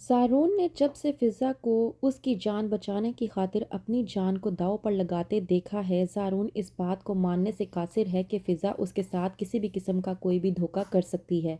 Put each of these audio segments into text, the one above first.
سارون نے جب سے فضا کو اس کی جان بچانے کی خاطر اپنی جان کو داؤ پر لگاتے دیکھا ہے، سارون اس بات کو ماننے سے قاصر ہے کہ فضا اس کے ساتھ کسی بھی قسم کا کوئی بھی دھوکہ کر سکتی ہے۔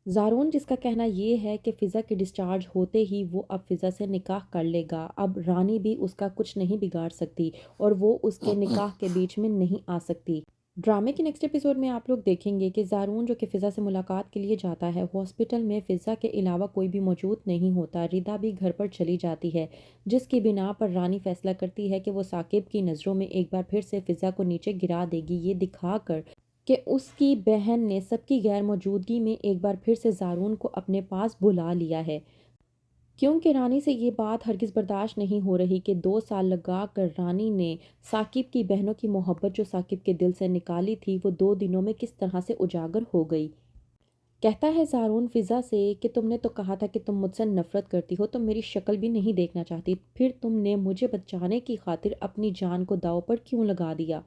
زارون جس کا کہنا یہ ہے کہ فضا کے ڈسچارج ہوتے ہی وہ اب فضا سے نکاح کر لے گا، اب رانی بھی اس کا کچھ نہیں بگاڑ سکتی اور وہ اس کے نکاح کے بیچ میں نہیں آ سکتی۔ ڈرامے کے نیکسٹ ایپیسوڈ میں آپ لوگ دیکھیں گے کہ زارون جو کہ فضا سے ملاقات کے لیے جاتا ہے، ہاسپٹل میں فضا کے علاوہ کوئی بھی موجود نہیں ہوتا۔ ردا بھی گھر پر چلی جاتی ہے، جس کی بنا پر رانی فیصلہ کرتی ہے کہ وہ ثاقب کی نظروں میں ایک بار پھر سے فضا کو نیچے گرا دے گی، یہ دکھا کر کہ اس کی بہن نے سب کی غیر موجودگی میں ایک بار پھر سے زارون کو اپنے پاس بلا لیا ہے، کیونکہ رانی سے یہ بات ہرگز برداشت نہیں ہو رہی کہ 2 سال لگا کر رانی نے ثاقب کی بہنوں کی محبت جو ثاقب کے دل سے نکالی تھی، وہ 2 دنوں میں کس طرح سے اجاگر ہو گئی۔ کہتا ہے زارون فضا سے کہ تم نے تو کہا تھا کہ تم مجھ سے نفرت کرتی ہو، تم میری شکل بھی نہیں دیکھنا چاہتی، پھر تم نے مجھے بچانے کی خاطر اپنی جان کو داؤ پر کیوں لگا دیا؟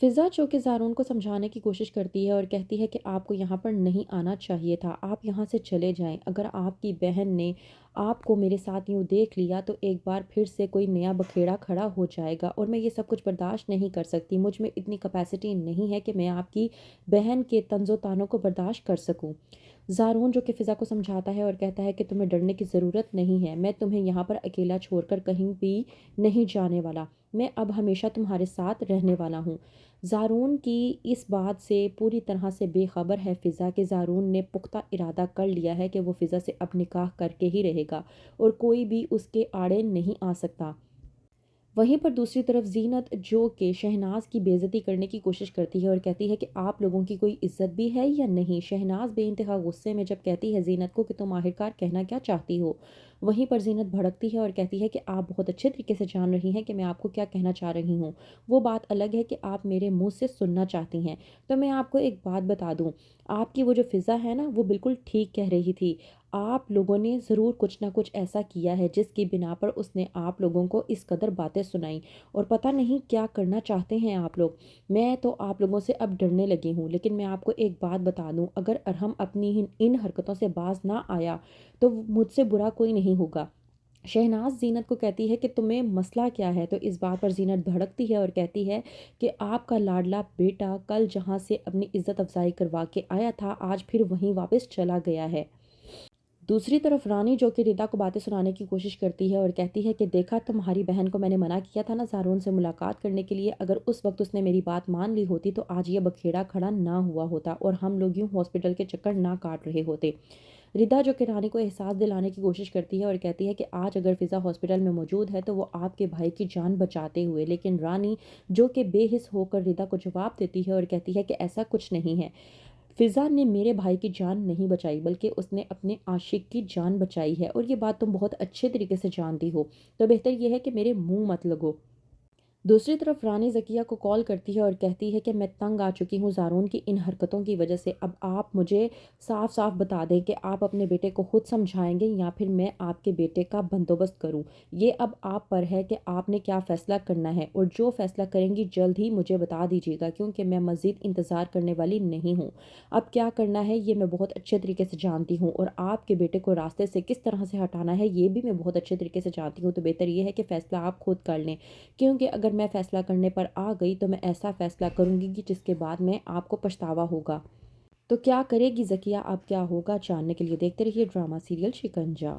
فضا جو کہ زارون کو سمجھانے کی کوشش کرتی ہے اور کہتی ہے کہ آپ کو یہاں پر نہیں آنا چاہیے تھا، آپ یہاں سے چلے جائیں، اگر آپ کی بہن نے آپ کو میرے ساتھ یوں دیکھ لیا تو ایک بار پھر سے کوئی نیا بکھیڑا کھڑا ہو جائے گا اور میں یہ سب کچھ برداشت نہیں کر سکتی، مجھ میں اتنی کیپیسٹی نہیں ہے کہ میں آپ کی بہن کے طنز و تانوں کو برداشت کر سکوں۔ زارون جو کہ فضا کو سمجھاتا ہے اور کہتا ہے کہ تمہیں ڈرنے کی ضرورت نہیں ہے، میں تمہیں یہاں پر اکیلا چھوڑ کر کہیں بھی نہیں جانے والا، میں اب ہمیشہ تمہارے ساتھ رہنے والا ہوں۔ زارون کی اس بات سے پوری طرح سے بے خبر ہے فضا کہ زارون نے پختہ ارادہ کر لیا ہے کہ وہ فضا سے اب نکاح کر کے ہی رہے گا اور کوئی بھی اس کے آڑے نہیں آ سکتا۔ وہیں پر دوسری طرف زینت جو کہ شہناز کی بے عزتی کرنے کی کوشش کرتی ہے اور کہتی ہے کہ آپ لوگوں کی کوئی عزت بھی ہے یا نہیں۔ شہناز بے انتہا غصے میں جب کہتی ہے زینت کو کہ تم آخرکار کہنا کیا چاہتی ہو، وہیں پر زینت بھڑکتی ہے اور کہتی ہے کہ آپ بہت اچھے طریقے سے جان رہی ہیں کہ میں آپ کو کیا کہنا چاہ رہی ہوں، وہ بات الگ ہے کہ آپ میرے منہ سے سننا چاہتی ہیں۔ تو میں آپ کو ایک بات بتا دوں، آپ کی وہ جو فضا ہے نا، وہ بالکل ٹھیک کہہ رہی تھی، آپ لوگوں نے ضرور کچھ نہ کچھ ایسا کیا ہے جس کی بنا پر اس نے آپ لوگوں کو اس قدر باتیں سنائیں اور پتہ نہیں کیا کرنا چاہتے ہیں آپ لوگ۔ میں تو آپ لوگوں سے اب ڈرنے لگی ہوں، لیکن میں آپ کو ایک بات بتا دوں، اگر ارحم اپنی ان حرکتوں سے باز نہ آیا تو مجھ سے برا کوئی نہیں ہوگا۔ شہناز زینت کو کہتی ہے کہ تمہیں مسئلہ کیا ہے، تو اس بات پر زینت بھڑکتی ہے اور کہتی ہے کہ آپ کا لاڈلا بیٹا کل جہاں سے اپنی عزت افزائی کروا کے آیا تھا، آج پھر وہیں واپس چلا گیا ہے۔ دوسری طرف رانی جو کہ ردا کو باتیں سنانے کی کوشش کرتی ہے اور کہتی ہے کہ دیکھا تمہاری بہن کو میں نے منع کیا تھا نا زارون سے ملاقات کرنے کے لیے، اگر اس وقت اس نے میری بات مان لی ہوتی تو آج یہ بکھیڑا کھڑا نہ ہوا ہوتا اور ہم لوگ یوں ہاسپٹل کے چکر نہ کاٹ رہے ہوتے۔ ردا جو کہ رانی کو احساس دلانے کی کوشش کرتی ہے اور کہتی ہے کہ آج اگر فضا ہاسپٹل میں موجود ہے تو وہ آپ کے بھائی کی جان بچاتے ہوئے، لیکن رانی جو کہ بے حس ہو کر ردا کو جواب دیتی ہے اور کہتی ہے کہ ایسا کچھ نہیں ہے، فضا نے میرے بھائی کی جان نہیں بچائی بلکہ اس نے اپنے عاشق کی جان بچائی ہے اور یہ بات تم بہت اچھے طریقے سے جانتی ہو، تو بہتر یہ ہے کہ میرے منہ مت لگو۔ دوسری طرف رانی ذکیہ کو کال کرتی ہے اور کہتی ہے کہ میں تنگ آ چکی ہوں زارون کی ان حرکتوں کی وجہ سے، اب آپ مجھے صاف صاف بتا دیں کہ آپ اپنے بیٹے کو خود سمجھائیں گے یا پھر میں آپ کے بیٹے کا بندوبست کروں، یہ اب آپ پر ہے کہ آپ نے کیا فیصلہ کرنا ہے، اور جو فیصلہ کریں گی جلد ہی مجھے بتا دیجیے گا کیونکہ میں مزید انتظار کرنے والی نہیں ہوں۔ اب کیا کرنا ہے یہ میں بہت اچھے طریقے سے جانتی ہوں اور آپ کے بیٹے کو راستے سے کس طرح سے ہٹانا ہے یہ بھی میں بہت اچھے طریقے سے جانتی ہوں، تو بہتر یہ ہے کہ فیصلہ آپ خود کر لیں، کیونکہ اگر میں فیصلہ کرنے پر آ گئی تو میں ایسا فیصلہ کروں گی کہ جس کے بعد میں آپ کو پچھتاوا ہوگا۔ تو کیا کرے گی ذکیہ، اب کیا ہوگا جاننے کے لیے دیکھتے رہیے ڈرامہ سیریل شکنجہ۔